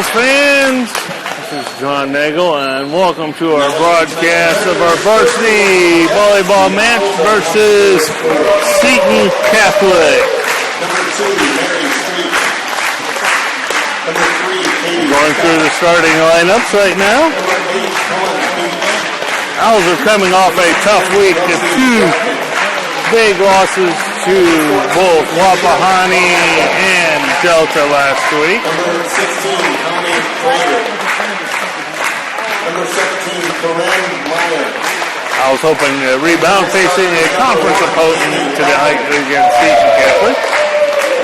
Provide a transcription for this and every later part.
Owls fans, this is John Nagel, and welcome to our broadcast of our varsity volleyball match versus Seton Catholic. Going through the starting lineups right now. Owls are coming off a tough week of two big losses to both Wapahani and Delta last week. Number 16, Connie Prager. Number 17, Corinne Meyer. I was hoping to rebound facing a conference opponent tonight against Seton Catholic.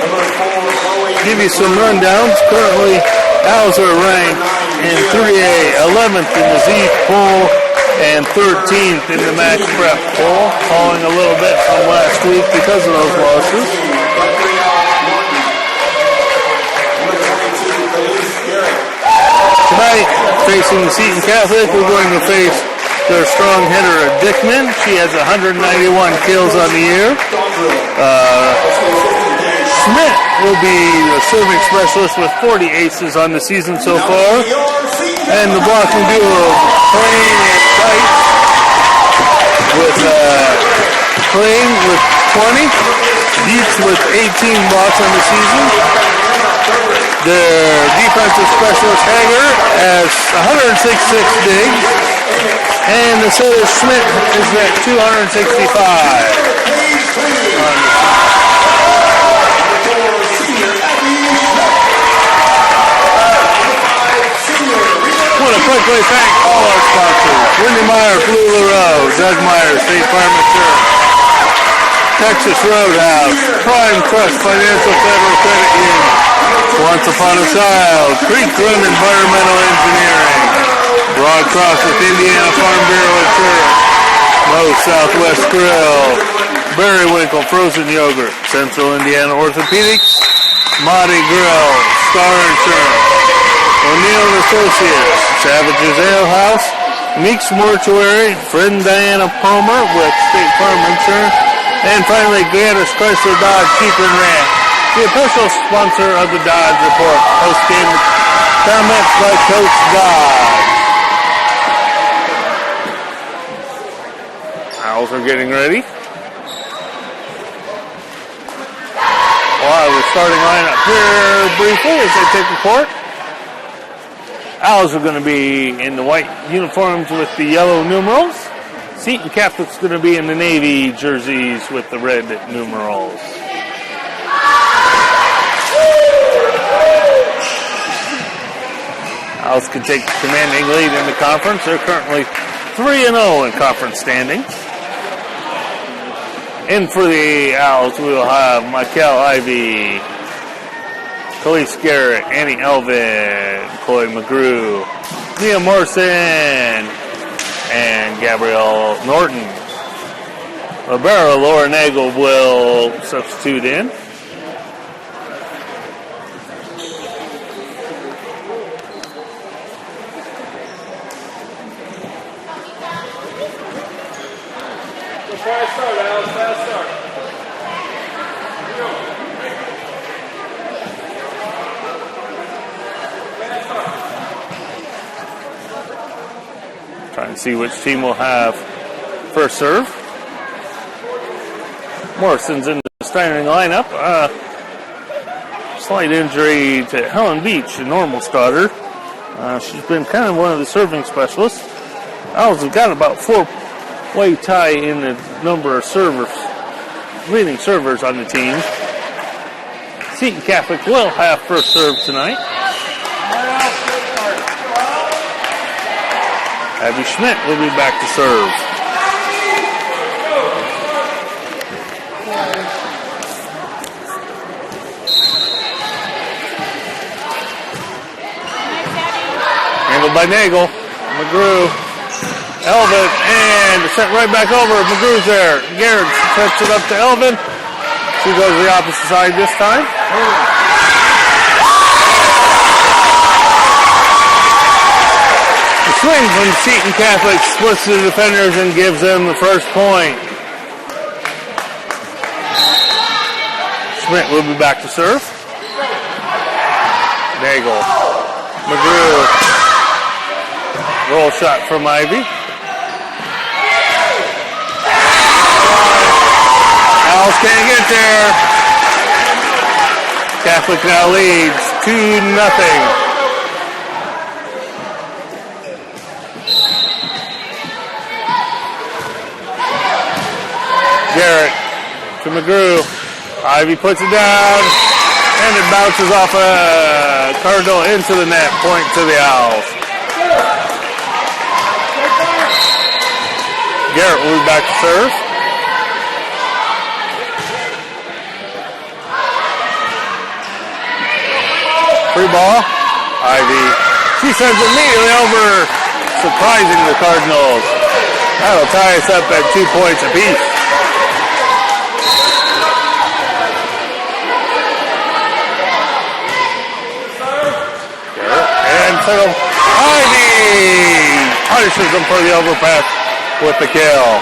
Number 4, Chloe. Give you some rundowns. Currently, Owls are ranked in 3A, 11th in the Z pool, and 13th in the match prep poll, falling a little bit from last week because of those losses. Tonight, facing the Seton Catholic, we're going to face their strong hitter, Dickman. She has 191 kills on the year. Schmidt will be the serving specialist with 40 aces on the season so far. And the blocking duo of Plain and Tight with Plain with 20, Dietz with 18 blocks on the season. Their defensive specialist Hager has 166 digs, and the setter Schmidt is at 265. I want to quickly thank all our sponsors: Wendy Meyer, Flula Row, Doug Meyer, State Farm Insurance, Texas Roadhouse, Prime Trust Financial Federal Credit Union, Once Upon a Child, Creek Run Environmental Engineering, Broad Cross with Indiana Farm Bureau Insurance, Moe's Southwest Grill, Berrywinkle Frozen Yogurt, Central Indiana Orthopedics, Mardi Grill, Star Insurance, O'Neill & Associates, Savage's Ale House, Meeks Mortuary, friend Diana Palmer with State Farm Insurance, and finally Gaddis Chrysler Dodge Keep and Ranch, the official sponsor of the Dodge Report. Post-game comments by Coach Dodge. Owls are getting ready. Well, I was starting lineup here briefly as they take the court. Owls are going to be in the white uniforms with the yellow numerals. Seton Catholic's going to be in the navy jerseys with the red numerals. Owls can take the commanding lead in the conference. They're currently 3-0 in conference standings. In for the Owls, we will have Michael Ivey, Khalees Garrett, Annie Elvin, Chloe McGrew, Mia Morrison, and Gabrielle Norton. Libero Laura Nagel will substitute in. Fast start, Alex. Fast start. Trying to see which team will have first serve. Morrison's in the starting lineup. Slight injury to Helen Beach, a normal starter. She's been kind of one of the serving specialists. Owls have got about 4-way tie in the number of servers, leading servers on the team. Seton Catholic will have first serve tonight. Abby Schmidt will be back to serve. Handled by Nagel. McGrew. Elvin, and sent right back over. McGrew's there. Garrett sets it up to Elvin. She goes the opposite side this time. The swing from Seton Catholic splits the defenders and gives them the first point. Schmidt will be back to serve. Nagel McGrew. Roll shot from Ivy. Owls can't get there. Catholic now leads 2-0. Garrett to McGrew. Ivy puts it down, and it bounces off a Cardinal into the net. Point to the Owls. Garrett will be back to serve. Free ball. Ivy. She sends it immediately over, surprising the Cardinals. That'll tie us up at 2 points apiece. Seton. Ivy punishes them for the overpass with the kill.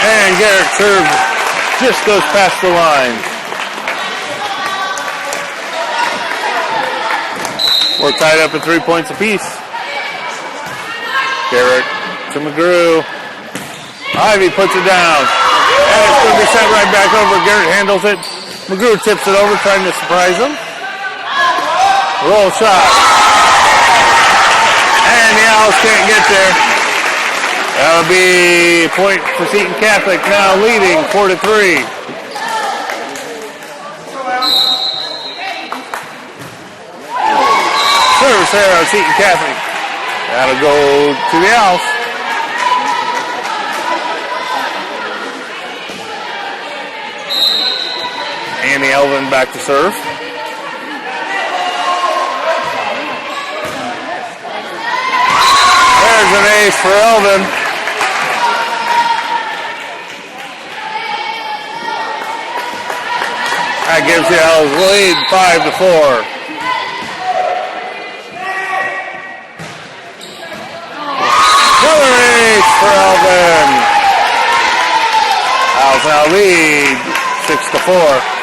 And Garrett serve just goes past the line. We're tied up at 3 points apiece. Garrett to McGrew. Ivy puts it down. And it's going to be sent right back over. Garrett handles it. McGrew tips it over, trying to surprise him. Roll shot. And the Owls can't get there. That'll be a point for Seton Catholic, now leading 4-3. Service there on Seton Catholic. That'll go to the Owls. Annie Elvin back to serve. There's an ace for Elvin. That gives the Owls lead 5-4. Another ace for Elvin. Owls now lead 6-4.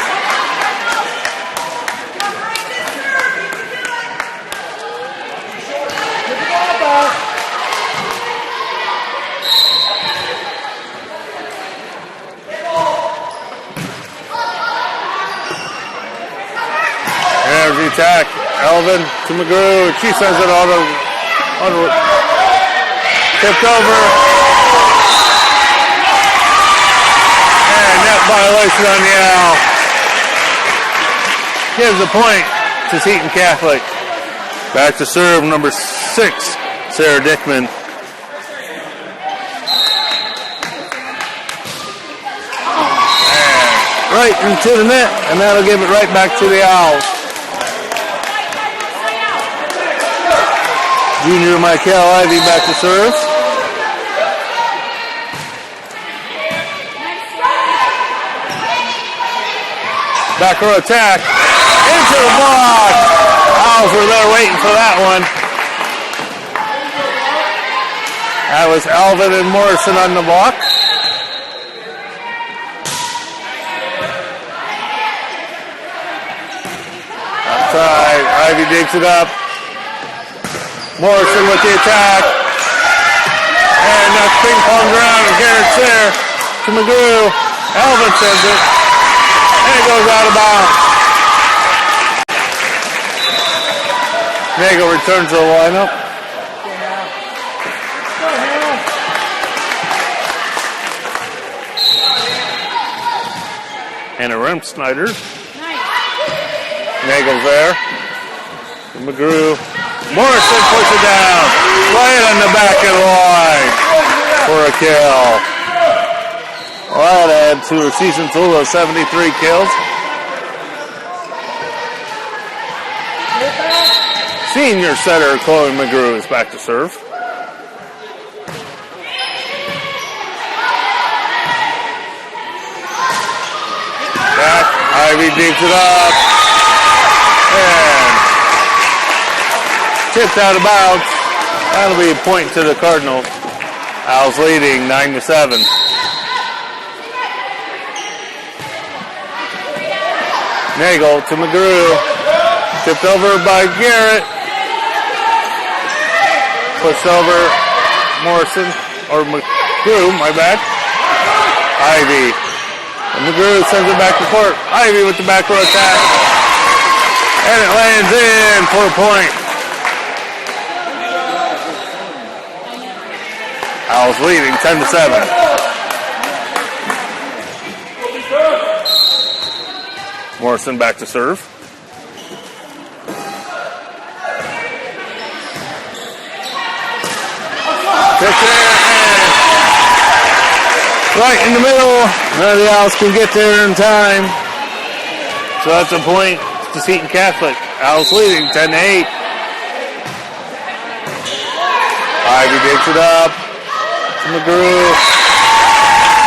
There's the attack. Elvin to McGrew. She sends it on tipped over. And net violation on the Owl. Gives a point to Seton Catholic. Back to serve number 6, Sarah Dickman. And right into the net, and that'll give it right back to the Owls. Junior Michael Ivy back to serve. Back row attack. Into the block. Owls were there waiting for that one. That was Alvin and Morrison on the block. Outside. Ivy digs it up. Morrison with the attack. And that's ping pong around, and Garrett's there to McGrew. Elvin sends it. And it goes out of bounds. Nagel returns to the lineup. And a Remsnyder. Nagel's there. McGrew. Morrison puts it down. Right on the back of the line for a kill. Well, that adds to her season total of 73 kills. Senior setter Chloe McGrew is back to serve. Back, Ivy digs it up. And tipped out of bounds. That'll be a point to the Cardinals. Owls leading 9-7. Nagel to McGrew. Tipped over by Garrett. Pushed over Morrison, or McGrew, my bad. Ivy. And McGrew sends it back to court. Ivy with the back row attack. And it lands in for a point. Owls leading 10-7. Morrison back to serve. Pitch there, and right in the middle. None of the Owls can get there in time. So that's a point to Seton Catholic. Owls leading 10-8. Ivy digs it up to McGrew.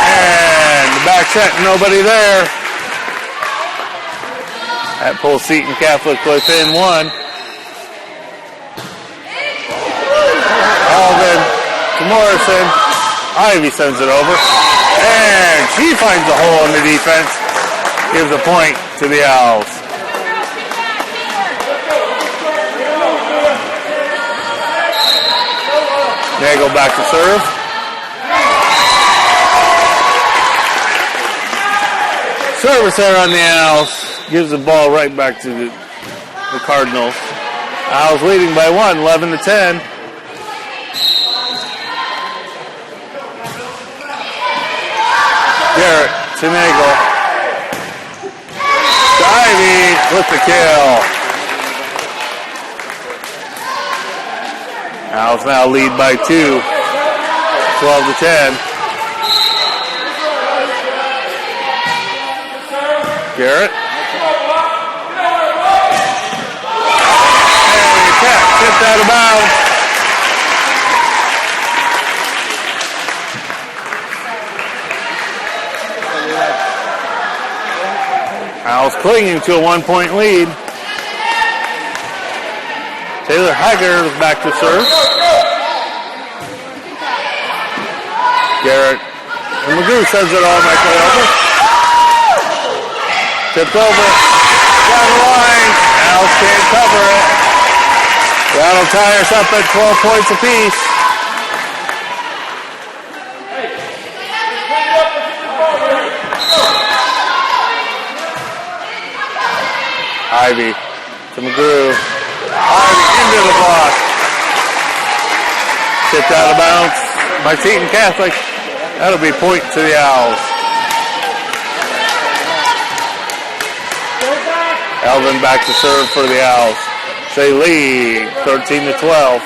And the back set, nobody there. That pulls Seton Catholic within one. Alvin to Morrison. Ivy sends it over. And she finds a hole in the defense. Gives a point to the Owls. Nagel back to serve. Service there on the Owls. Gives the ball right back to the Cardinals. Owls leading by 1, 11-10. Garrett to Nagel. To Ivy with the kill. Owls now lead by 2, 12-10. Garrett. Tipped out of bounds. Owls clinging to a 1-point lead. Taylor Hager is back to serve. Garrett and McGrew sends it automatically over. Tipped over. Down the line. Owls can't cover it. That'll tie us up at 12 points apiece. Ivy to McGrew. Ivy into the block. Tipped out of bounds by Seton Catholic. That'll be point to the Owls. Alvin back to serve for the Owls. They lead 13-12.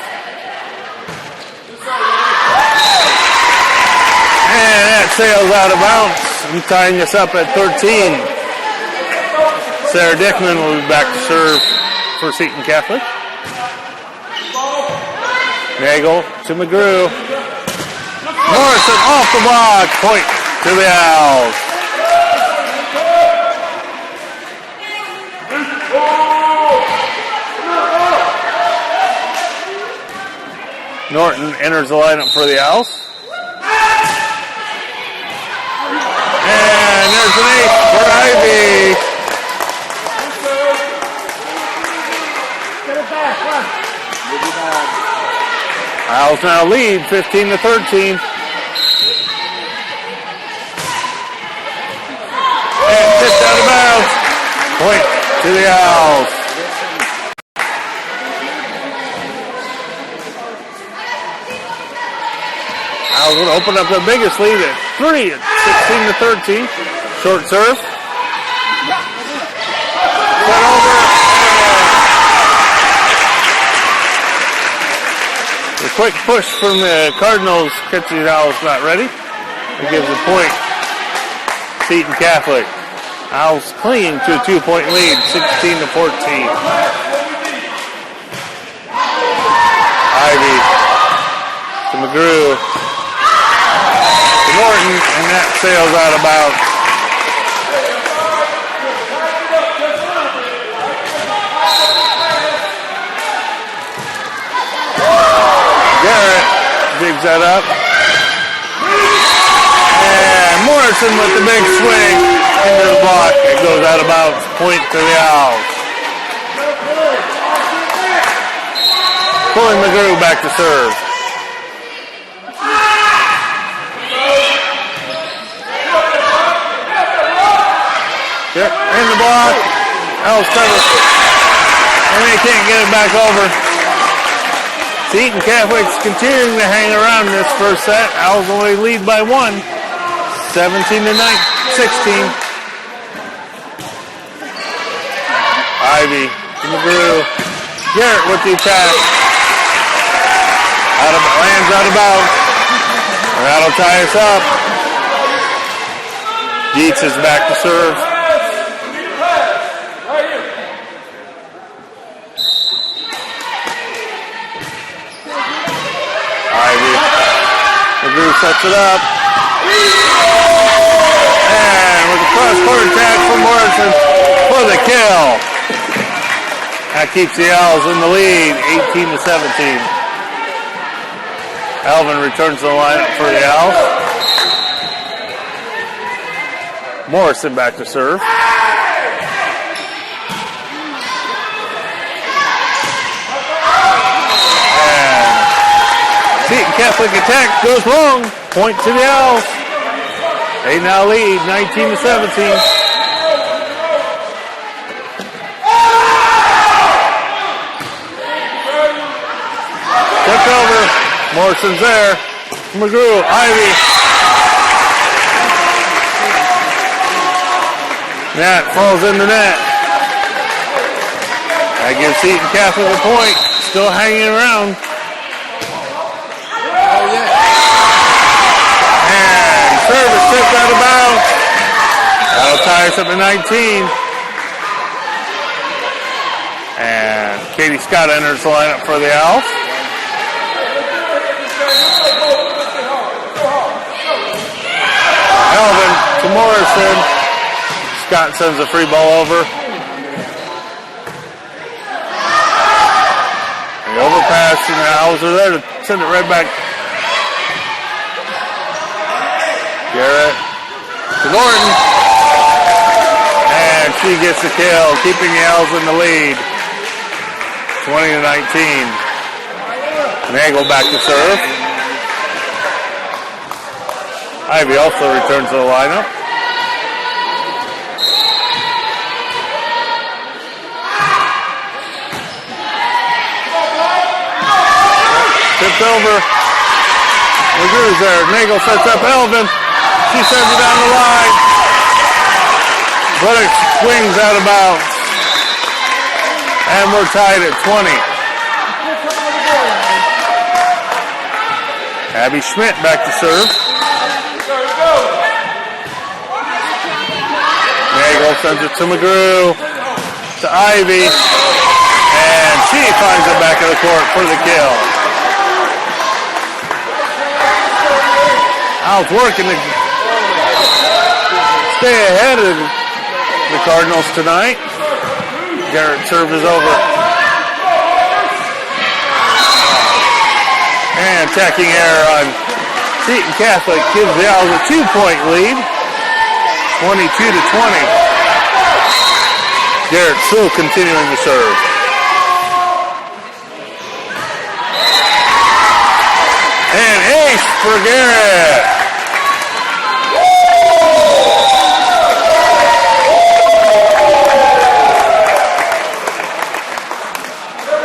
And that sails out of bounds and tying us up at 13. Sarah Dickman will be back to serve for Seton Catholic. Nagel to McGrew. Morrison off the block. Point to the Owls. Norton enters the lineup for the Owls. And there's an ace for Ivy. Owls now lead 15-13. And tipped out of bounds. Point to the Owls. Owls will open up the biggest lead at 3 at 16-13. Short serve. Set over. The quick push from the Cardinals catches the Owls not ready. It gives a point. Seton Catholic. Owls clinging to a 2-point lead, 16-14. Ivy to McGrew. Norton, and that sails out of bounds. Garrett digs that up. And Morrison with the big swing into the block. It goes out of bounds. Point to the Owls. Pulling McGrew back to serve. Yep, in the block. Owls cover. And they can't get it back over. Seton Catholic's continuing to hang around in this first set. Owls only lead by 1. 17-16. Ivy to McGrew. Garrett with the attack. Lands out of bounds. And that'll tie us up. Dietz is back to serve. Ivy. McGrew sets it up. And with a cross-court attack from Morrison for the kill. That keeps the Owls in the lead, 18-17. Alvin returns to the lineup for the Owls. Morrison back to serve. Seton Catholic attack goes long. Point to the Owls. They now lead 19-17. Tipped over. Morrison's there. McGrew, Ivy. That falls in the net. That gives Seton Catholic a point. Still hanging around. Service tipped out of bounds. That'll tie us up to 19. And Katie Scott enters the lineup for the Owls. Alvin to Morrison. Scott sends a free ball over. The overpass, and the Owls are there to send it right back. Garrett to Norton. And she gets the kill, keeping the Owls in the lead. 20-19. Nagel back to serve. Ivy also returns to the lineup. Tipped over. McGrew's there. Nagel sets up Elvin. She sends it down the line. But it swings out of bounds. And we're tied at 20. Abby Schmidt back to serve. Nagel sends it to McGrew. To Ivy. And she finds it back of the court for the kill. Owls working to stay ahead of the Cardinals tonight. Garrett serve is over. And tacking error on Seton Catholic gives the Owls a 2-point lead. 22-20. Garrett still continuing to serve. And ace for Garrett.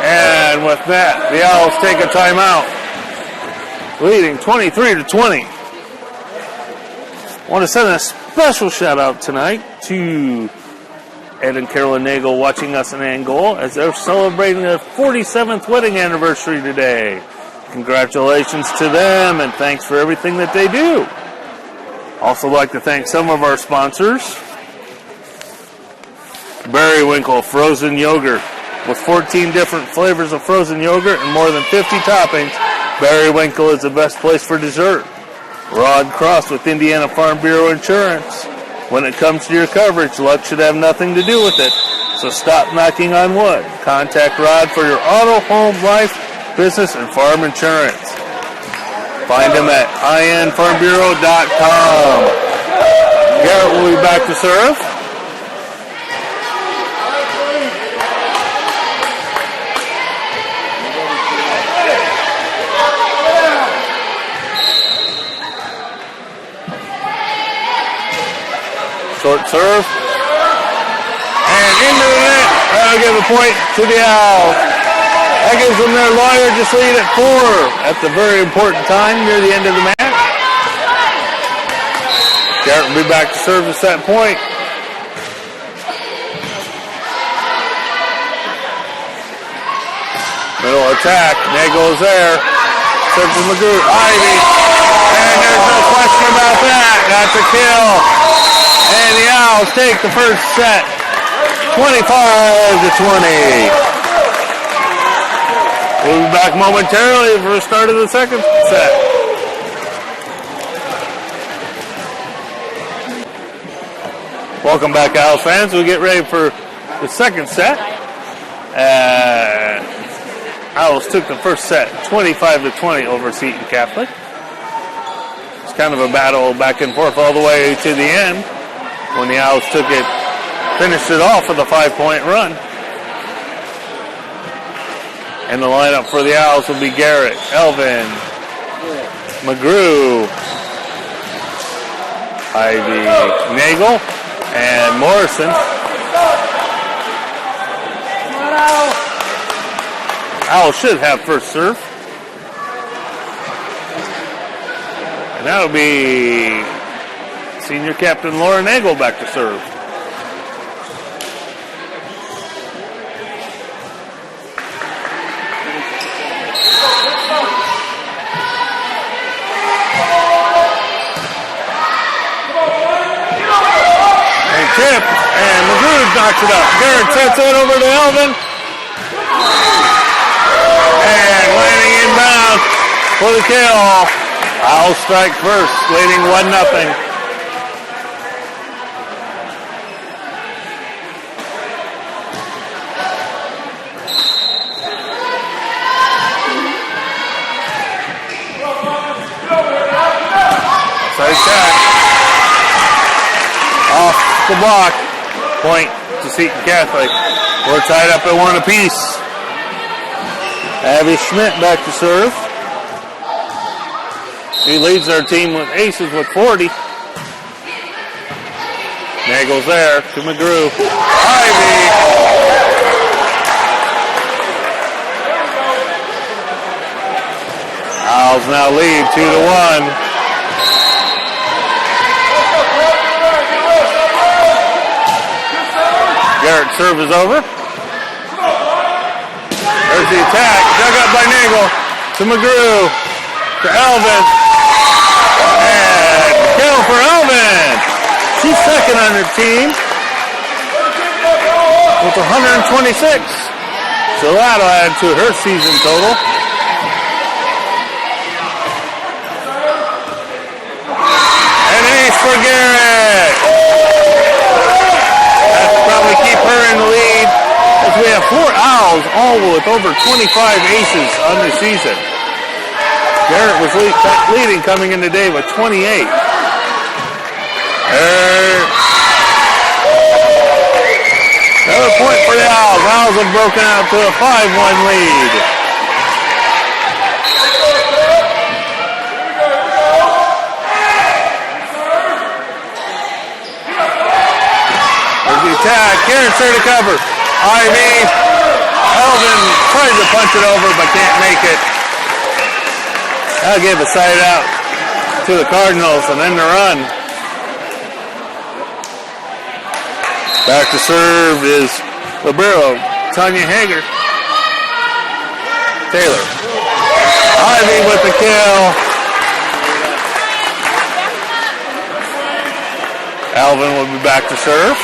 And with that, the Owls take a timeout, leading 23-20. I want to send a special shout out tonight to Ed and Carolyn Nagel watching us in Angola as they're celebrating their 47th wedding anniversary today. Congratulations to them and thanks for everything that they do. Also like to thank some of our sponsors. Berrywinkle Frozen Yogurt. With 14 different flavors of frozen yogurt and more than 50 toppings, Berrywinkle is the best place for dessert. Rod Cross with Indiana Farm Bureau Insurance. When it comes to your coverage, luck should have nothing to do with it. So stop knocking on wood. Contact Rod for your auto, home, life, business, and farm insurance. Find him at infarmbureau.com. Garrett will be back to serve. Short serve. And into the net. That'll give a point to the Owls. That gives them their largest lead at 4 at the very important time near the end of the match. Garrett will be back to serve at that point. Middle attack. Nagel is there. Serves to McGrew. Ivy. And there's no question about that. That's a kill. And the Owls take the first set. 25-20. We'll be back momentarily for the start of the second set. Welcome back, Owls fans. We get ready for the second set. Owls took the first set 25-20 over Seton Catholic. It's kind of a battle back and forth all the way to the end when the Owls finished it off with a 5-point run. And the lineup for the Owls will be Garrett, Elvin, McGrew, Ivy, Nagel, and Morrison. Owls should have first serve. And that'll be senior captain Laura Nagel back to serve. Tip, and McGrew knocks it up. Garrett sets it over to Elvin. And landing inbound for the kill. Owls strike first, leading 1-0. Side check. Off the block. Point to Seton Catholic. We're tied up at 1 apiece. Abby Schmidt back to serve. She leads our team with aces with 40. Nagel's there to McGrew. Ivy. Owls now lead 2-1. Garrett's serve is over. There's the attack. Dug up by Nagel. To McGrew. To Elvin. And kill for Elvin. She's second on her team with 126. So that'll add to her season total. An ace for Garrett. Probably keep her in the lead as we have 4 Owls, all with over 25 aces on the season. Garrett was leading coming in today with 28. Another point for the Owls. Owls have broken out to a 5-1 lead. Attack. Garrett's there to cover. Ivy. Elvin tries to punch it over but can't make it. That'll give a side out to the Cardinals and then the run. Back to serve is libero Tanya Hager. Taylor. Ivy with the kill. Alvin will be back to serve.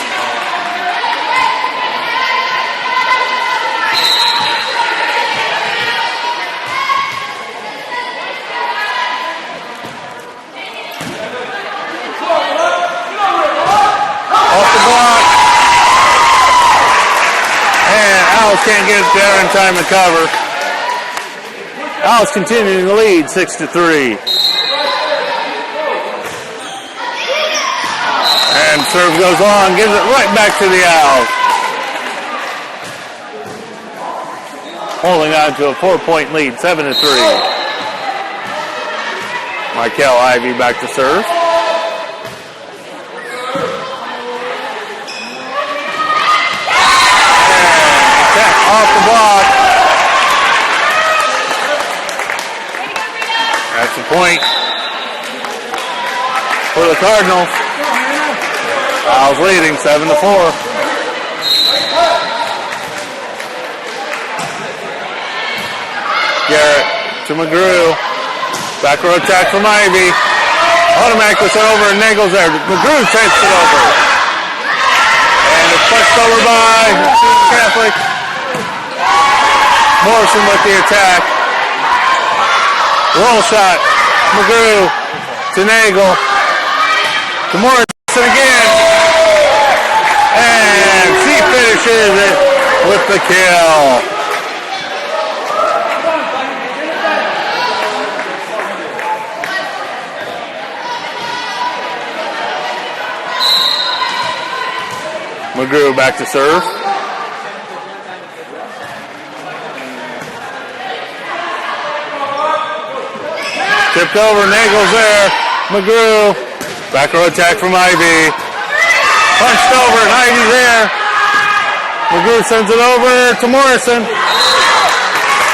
Can't get it there in time to cover. Owls continuing to lead 6-3. And serve goes on, gives it right back to the Owls. Holding on to a 4-point lead, 7-3. Michael Ivy back to serve. And off the block. That's the point for the Cardinals. Owls leading 7-4. Garrett to McGrew. Back row attack from Ivy. Automatically sent over and Nagel's there. McGrew takes it over. And it's pushed over by Catholic. Morrison with the attack. Roll shot. McGrew to Nagel. To Morrison again. And she finishes it with the kill. McGrew back to serve. Tipped over, Nagel's there. McGrew. Back row attack from Ivy. Punched over, and Ivy's there. McGrew sends it over to Morrison.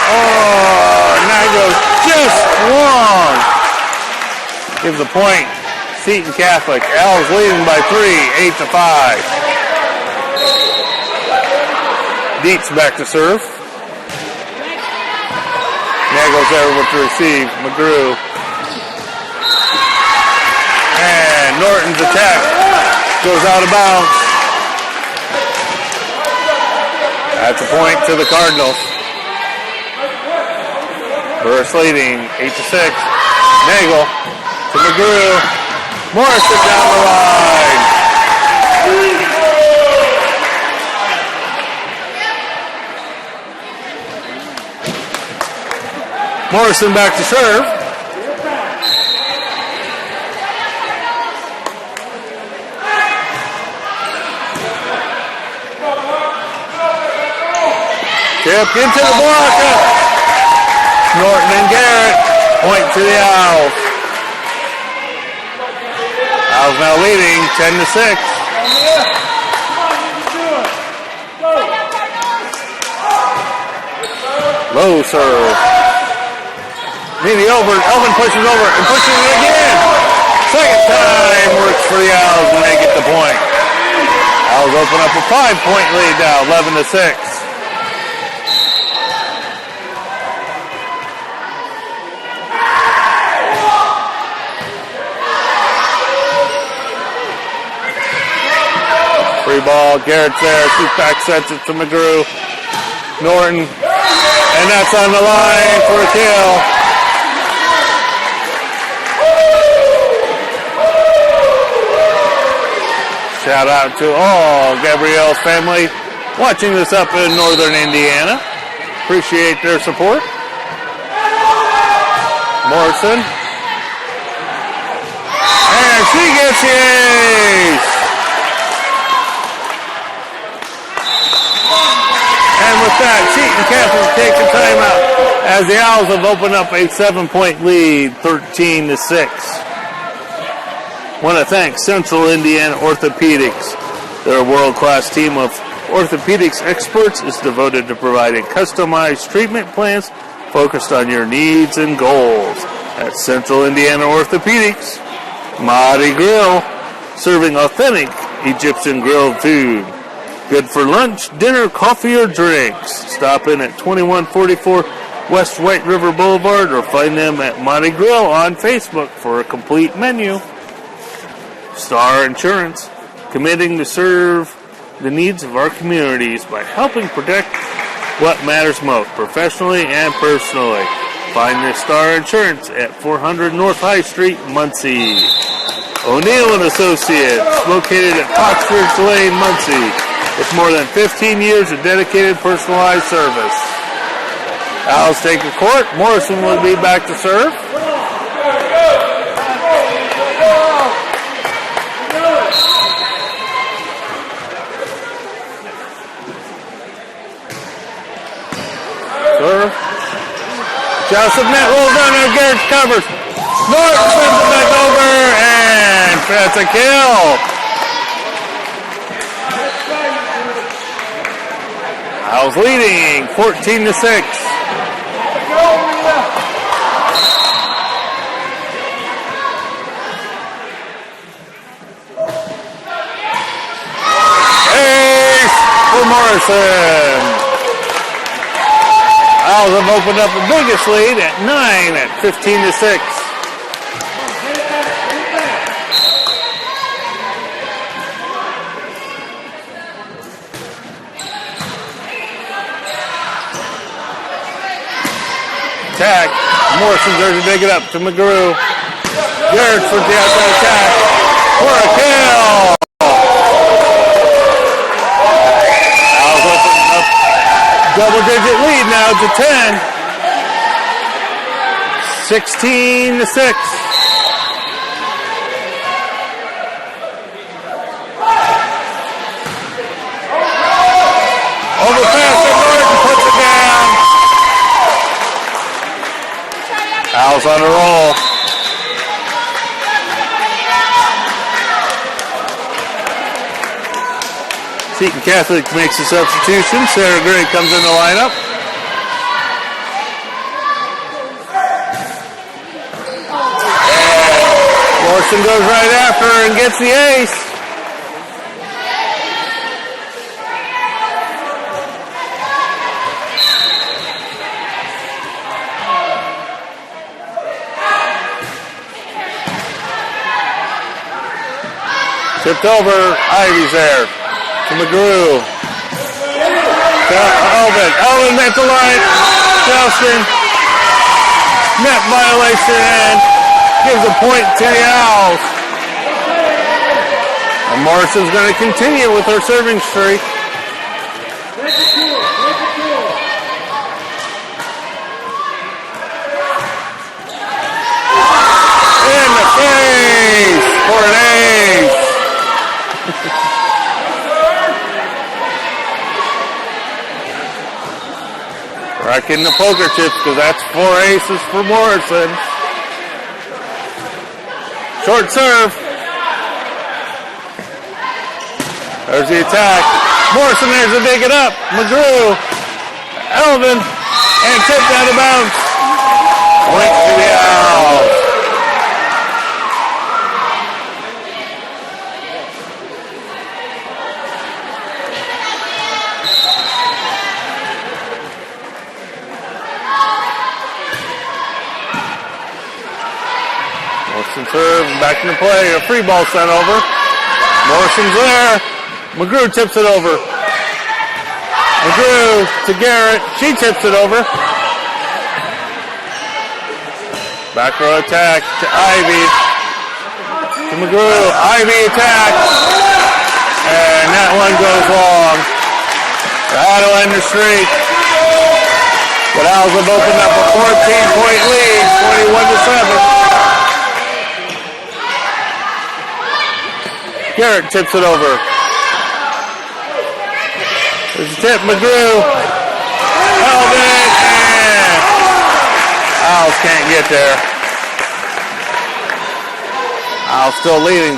Oh, Nagel just long. Gives a point. Seton Catholic. Owls leading by 3, 8-5. Dietz back to serve. Nagel's there with the receive. McGrew. And Norton's attack goes out of bounds. That's a point to the Cardinals. Burris leading 8-6. Nagel to McGrew. Morrison down the line. Morrison back to serve. Tipped into the block. Norton and Garrett. Point to the Owls. Owls now leading 10-6. Low serve. Needy over. Elvin pushes over and pushes it again. Second time works for the Owls when they get the point. Owls open up a 5-point lead now, 11-6. Free ball, Garrett's there, shoots back, sets it to McGrew. Norton, and that's on the line for a kill. Shout out to all Gabrielle's family watching this up in northern Indiana. Appreciate their support. Morrison. And she gets the ace. And with that, Seton Catholic takes a timeout as the Owls have opened up a 7-point lead, 13-6. Want to thank Central Indiana Orthopedics. Their world-class team of orthopedics experts is devoted to providing customized treatment plans focused on your needs and goals. At Central Indiana Orthopedics, Mahdi Grill, serving authentic Egyptian grilled food. Good for lunch, dinner, coffee, or drinks. Stop in at 2144 West White River Boulevard or find them at Mahdi Grill on Facebook for a complete menu. Star Insurance, committing to serve the needs of our communities by helping protect what matters most, professionally and personally. Find the Star Insurance at 400 North High Street, Muncie. O'Neill & Associates, located at Foxbridge Lane, Muncie, with more than 15 years of dedicated personalized service. Owls take the court. Morrison will be back to serve. Joseph net rolls down there. Garrett covers. North sends it back over, and that's a kill. Owls leading 14-6. Ace for Morrison. Owls have opened up the biggest lead at 9 at 15-6. Attack. Morrison there to dig it up to McGrew. Garrett for the outside attack. For a kill. Owls open up. Double-digit lead now to 10. 16-6. Overpass to Norton, puts it down. Owls on a roll. Seton Catholic makes a substitution. Sarah Gray comes in the lineup. And Morrison goes right after her and gets the ace. Tipped over, Ivy's there. To McGrew. To Elvin. Elvin at the line. Justin. Net violation and gives a point to the Owls. And Morrison's going to continue with her serving streak. In the face for an ace. Racking the poker chips because that's 4 aces for Morrison. Short serve. There's the attack. Morrison there's to dig it up. McGrew. Elvin. And tipped out of bounds. Point to the Owls. Serve, back into play, a free ball sent over. Morrison's there. McGrew tips it over. McGrew to Garrett. She tips it over. Back row attack to Ivy. To McGrew. Ivy attack. And that one goes long. That'll end the streak. The Owls have opened up a 14-point lead, 21-7. Garrett tips it over. There's a tip, McGrew. Elvin, and Owls can't get there. Owls still leading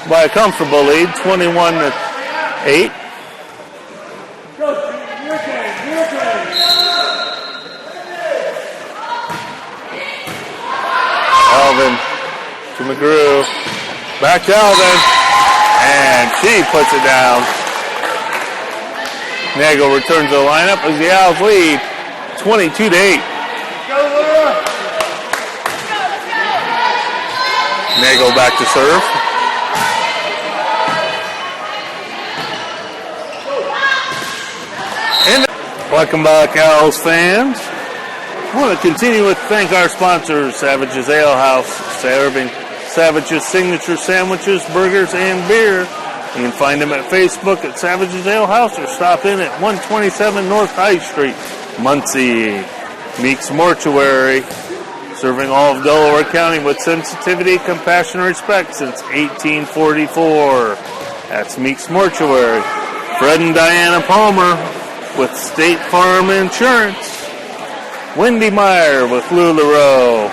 by a comfortable lead, 21-8. Elvin to McGrew. Back to Elvin. And she puts it down. Nagel returns to the lineup as the Owls lead 22-8. Nagel back to serve. And welcome back, Owls fans. I want to continue with thank our sponsors, Savage's Ale House, serving Savage's signature sandwiches, burgers, and beer. You can find them at Facebook at Savage's Ale House or stop in at 127 North High Street, Muncie. Meeks Mortuary, serving all of Delaware County with sensitivity, compassion, and respect since 1844. That's Meeks Mortuary. Fred and Diana Palmer with State Farm Insurance. Wendy Meyer with LuLaRoe,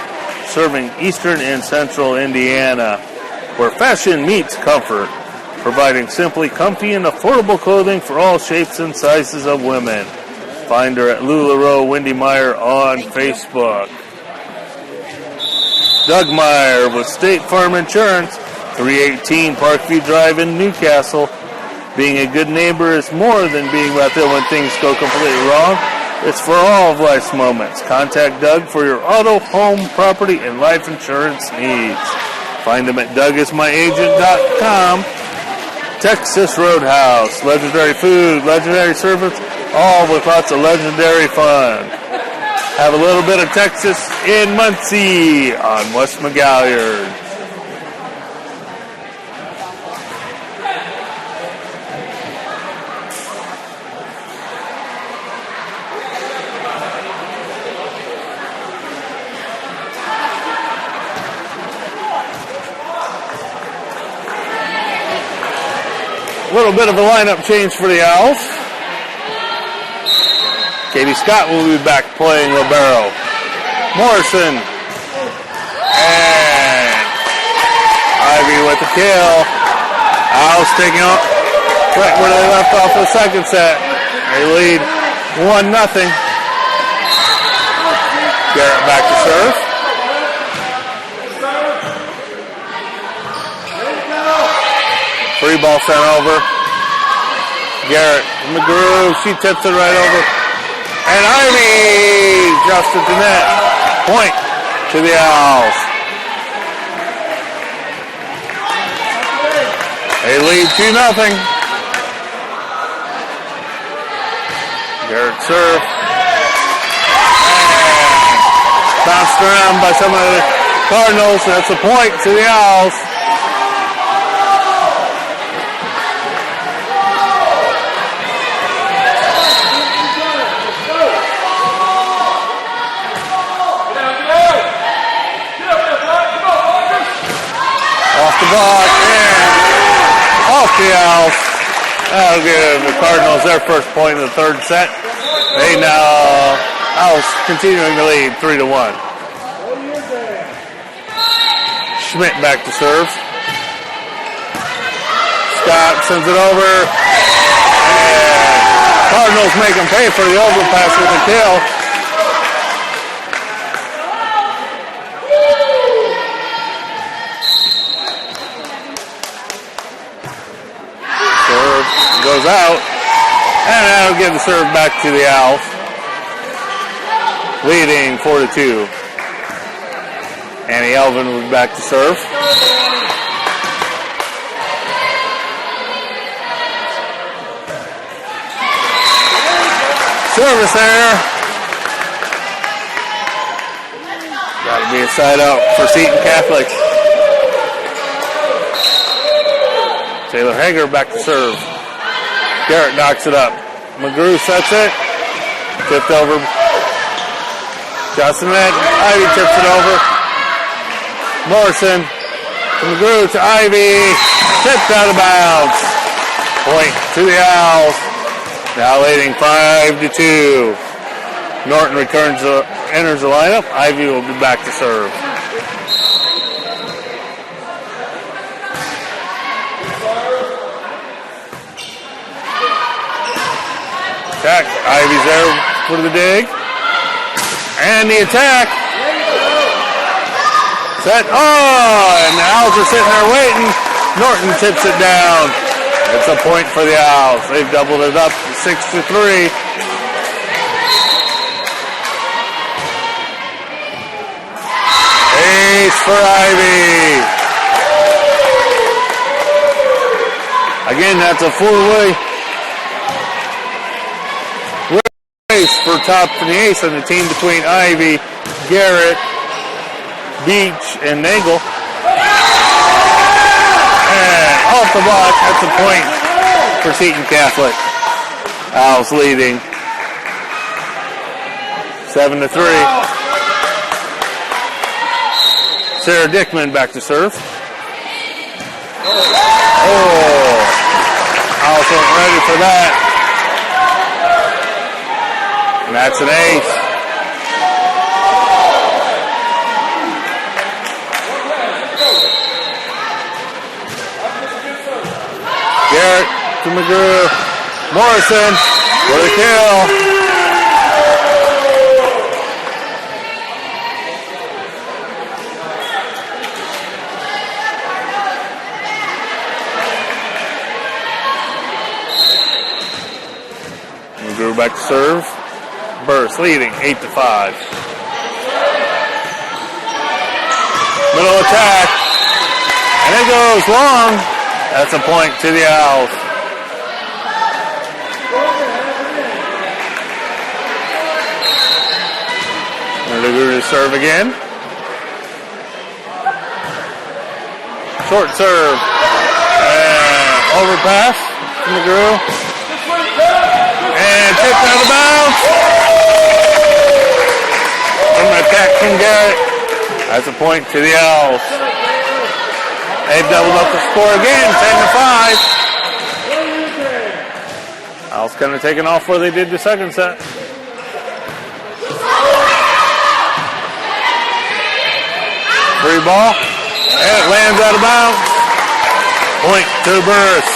serving Eastern and Central Indiana, where fashion meets comfort, providing simply comfy and affordable clothing for all shapes and sizes of women. Find her at LuLaRoe Wendy Meyer on Facebook. Doug Meyer with State Farm Insurance, 318 Parkview Drive in Newcastle. Being a good neighbor is more than being right there when things go completely wrong. It's for all of life's moments. Contact Doug for your auto, home, property, and life insurance needs. Find him at dougismyagent.com. Texas Roadhouse, legendary food, legendary service, all with lots of legendary fun. Have a little bit of Texas in Muncie on West McGalliard. A little bit of a lineup change for the Owls. Katie Scott will be back playing libero. Morrison. And Ivy with the kill. Owls taking off right where they left off the second set. They lead 1-0. Garrett back to serve. Free ball sent over. Garrett, McGrew, she tips it right over. And Ivy just at the net. Point to the Owls. They lead 2-0. Garrett serve. And bounced around by some of the Cardinals. That's a point to the Owls. Off the block and off the Owls. That'll give the Cardinals their first point in the third set. They now, Owls continuing to lead 3-1. Schmidt back to serve. Scott sends it over. And Cardinals make them pay for the overpass with a kill. Goes out, and that'll give the serve back to the Owls, leading 4-2. Annie Elvin will be back to serve. Service there. Got to be a side out for Seton Catholic. Taylor Hager back to serve. Garrett knocks it up. McGrew sets it. Tipped over. Justin Ed. Ivy tips it over. Morrison. From McGrew to Ivy. Tipped out of bounds. Point to the Owls. Now leading 5-2. Norton enters the lineup. Ivy will be back to serve. Ivy's there for the dig. And the attack. Set. Oh, and the Owls are sitting there waiting. Norton tips it down. It's a point for the Owls. They've doubled it up 6-3. Ace for Ivy. Again, that's a four-way race for top for the ace on the team between Ivy, Garrett, Beach, and Nagel. And off the block, that's a point for Seton Catholic. Owls leading 7-3. Sarah Dickman back to serve. Oh, Owls weren't ready for that. And that's an ace. McGrew. Morrison for the kill. McGrew back to serve. Burris leading 8-5. Middle attack. And it goes long. That's a point to the Owls. McGrew to serve again. Short serve. And overpass to McGrew. And tipped out of bounds. From an attack from Garrett. That's a point to the Owls. They've doubled up the score again, 10-5. Owls kind of taking off where they did the second set. Free ball. And it lands out of bounds. Point to Burris.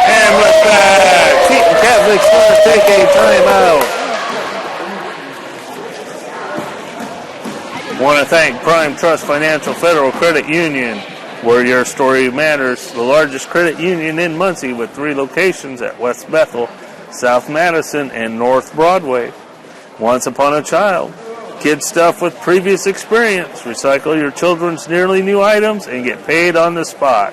And with that, Seton Catholic's going to take a timeout. Want to thank Prime Trust Financial Federal Credit Union, where your story matters. The largest credit union in Muncie with 3 locations at West Bethel, South Madison, and North Broadway. Once upon a child. Kid stuff with previous experience. Recycle your children's nearly new items and get paid on the spot.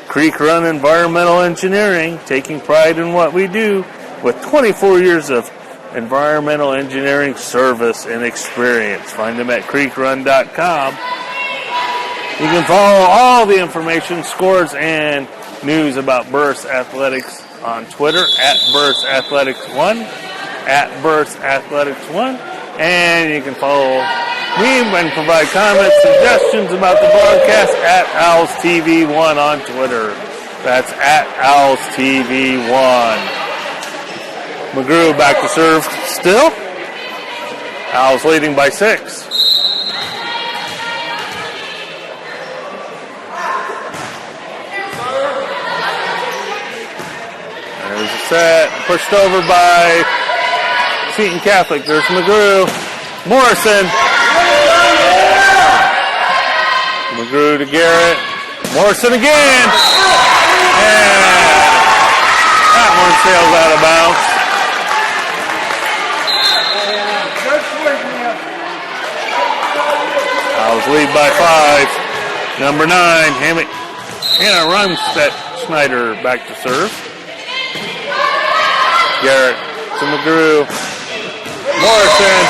Creek Run Environmental Engineering, taking pride in what we do with 24 years of environmental engineering service and experience. Find them at creekrun.com. You can follow all the information, scores, and news about Burris Athletics on Twitter at Burris Athletics 1, at Burris Athletics 1. And you can follow me and provide comments, suggestions about the broadcast at Owls TV 1 on Twitter. That's at Owls TV 1. McGrew back to serve still. Owls leading by 6. There's a set. Pushed over by Seton Catholic. There's McGrew. Morrison. McGrew to Garrett. Morrison again. And that one sails out of bounds. Owls lead by 5. Number 9, Hannah Runstedt Schneider back to serve. Garrett to McGrew. Morrison.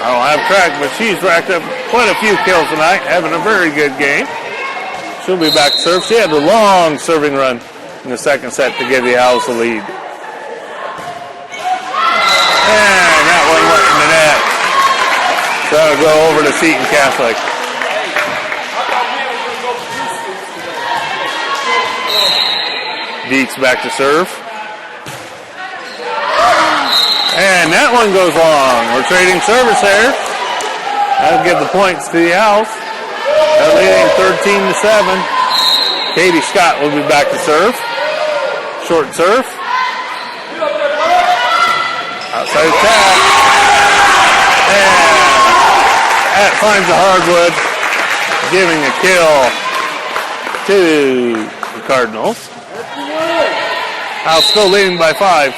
I don't have track, but she's racked up quite a few kills tonight, having a very good game. She'll be back to serve. She had a long serving run in the second set to give the Owls the lead. And that one went in the net. So it'll go over to Seton Catholic. Dietz back to serve. And that one goes long. We're trading service there. That'll give the points to the Owls. They're leading 13-7. Katie Scott will be back to serve. Short serve. Outside attack. And that finds the hardwood, giving a kill to the Cardinals. Owls still leading by 5.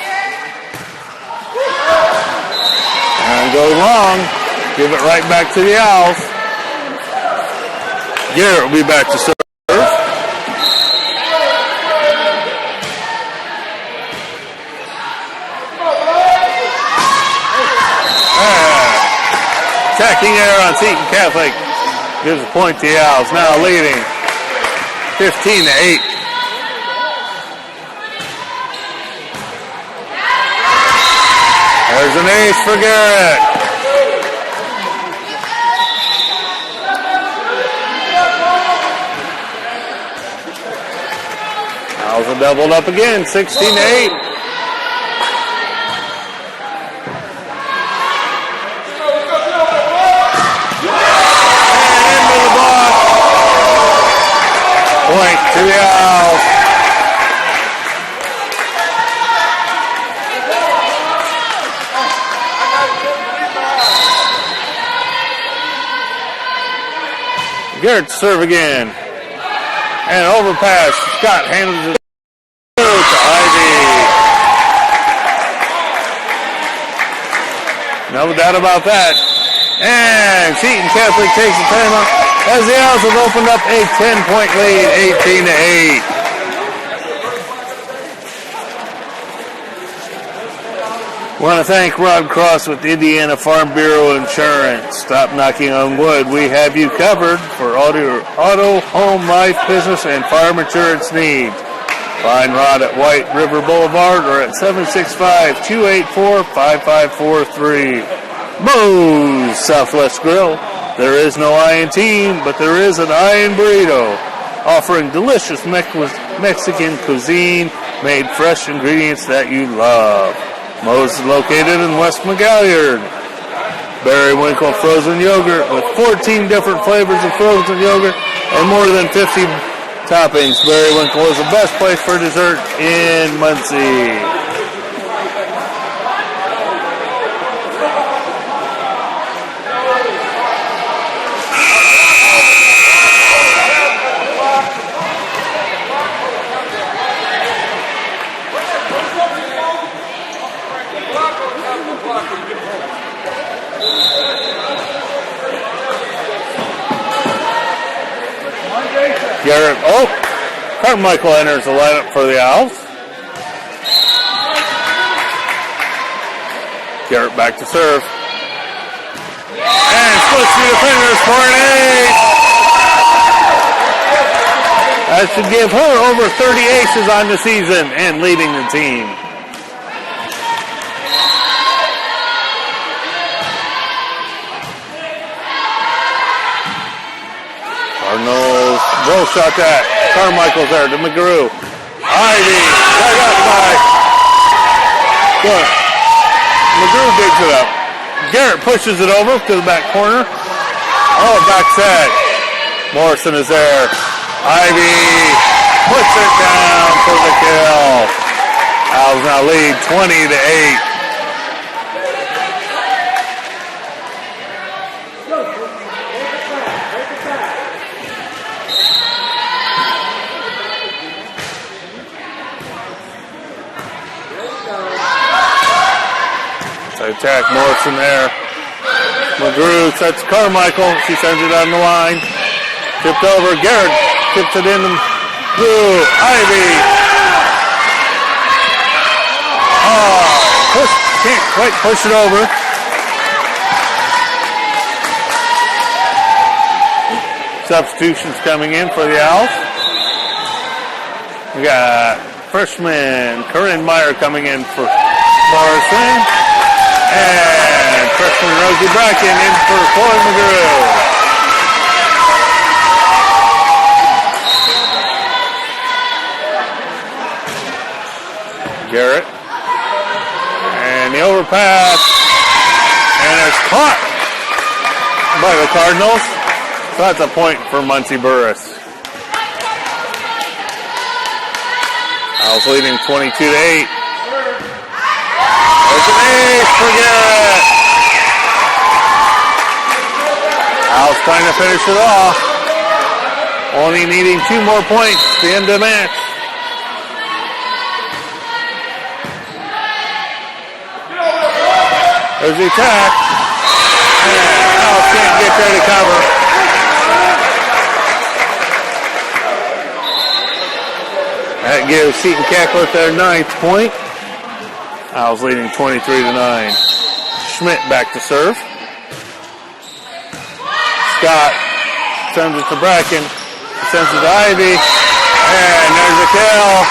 And go long. Give it right back to the Owls. Garrett will be back to serve. Attacking error on Seton Catholic gives a point to the Owls. Now leading 15-8. There's an ace for Garrett. Owls are doubled up again, 16-8. to the Owls. Garrett to serve again. And overpass. Scott handles it to Ivy. No doubt about that. And Seton Catholic takes the timeout as the Owls have opened up a 10-point lead, 18-8. Want to thank Rod Cross with Indiana Farm Bureau Insurance. Stop knocking on wood. We have you covered for auto, home, life, business, and farm insurance needs. Find Rod at White River Boulevard or at 765-284-5543. Moe's Southwest Grill. There is no I in team, but there is an I in burrito. Offering delicious Mexican cuisine made fresh ingredients that you love. Moe's is located in West McGalliard. Berry Winkle frozen yogurt with 14 different flavors of frozen yogurt and more than 50 toppings. Berry Winkle is the best place for dessert in Muncie. Garrett, Carmichael enters the lineup for the Owls. Garrett back to serve. And splits the defenders for an ace. That should give her over 30 aces on the season and leading the team. Cardinals, roll shot that. Carmichael's there to McGrew. Ivy, dug up by. Good. McGrew digs it up. Garrett pushes it over to the back corner. Oh, back set. Morrison is there. Ivy puts it down for the kill. Owls now lead 20-8. Attack Morrison there. McGrew sets Carmichael. She sends it on the line. Tipped over. Garrett tips it in. McGrew. Ivy. Can't quite push it over. Substitutions coming in for the Owls. We got freshman Corinne Meyer coming in for Morrison. And freshman Rosie Bracken in for Chloe McGrew. Garrett. And the overpass. And it's caught by the Cardinals. So that's a point for Muncie Burris. Owls leading 22-8. There's an ace for Garrett. Owls trying to finish it off. Only needing 2 more points to end the match. There's the attack. And Owls can't get there to cover. That gives Seton Catholic their 9th point. Owls leading 23-9. Schmidt back to serve. Scott sends it to Bracken. Sends it to Ivy. And there's a kill.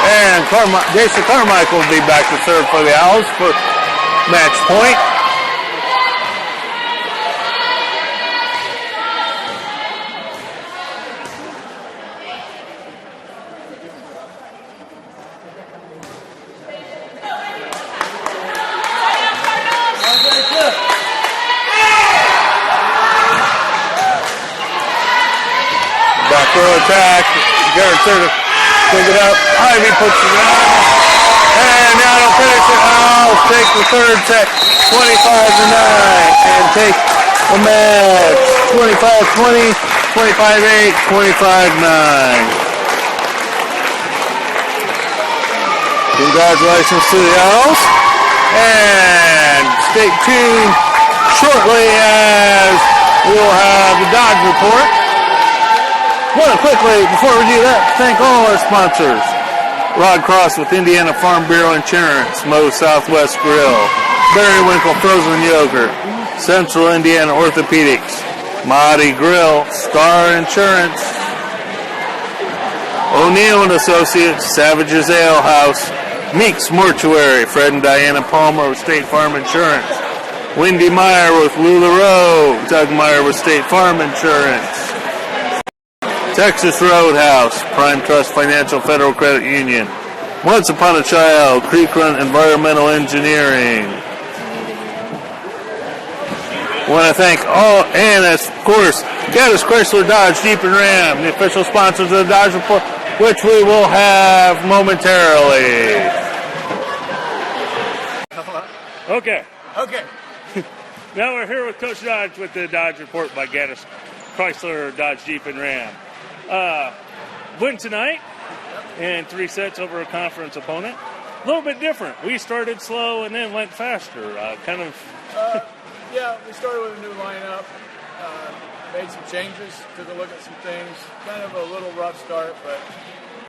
And Jason Carmichael will be back to serve for the Owls for match point. throw attack. Garrett Seton pick it up. Ivy puts it on. And now to finish it. I'll take the third set. 25-9. And take the match. 25-20, 25-8, 25-9. Congratulations to the Owls. And stay tuned shortly as we will have the Dodge report. Well, quickly, before we do that, thank all our sponsors. Rod Cross with Indiana Farm Bureau Insurance, Moe's Southwest Grill, Barry Winkle Frozen Yogurt, Central Indiana Orthopedics, Mahdi Grill, Star Insurance, O'Neill and Associates, Savage's Ale House, Meeks Mortuary, Fred and Diana Palmer with State Farm Insurance, Wendy Meyer with LuLaRoe, Doug Meyer with State Farm Insurance, Texas Roadhouse, Prime Trust Financial Federal Credit Union, Once Upon a Child, Creek Run Environmental Engineering. I want to thank all, and of course, Gaddis Chrysler Dodge Jeep and Ram, the official sponsors of the Dodge Report, which we will have momentarily. Okay. Now we're here with Coach Dodge with the Dodge Report by Gaddis Chrysler Dodge Jeep and Ram. Win tonight in 3 sets over a conference opponent. A little bit different. We started slow and then went faster. Yeah, we started with a new lineup, made some changes, took a look at some things. Kind of a little rough start, but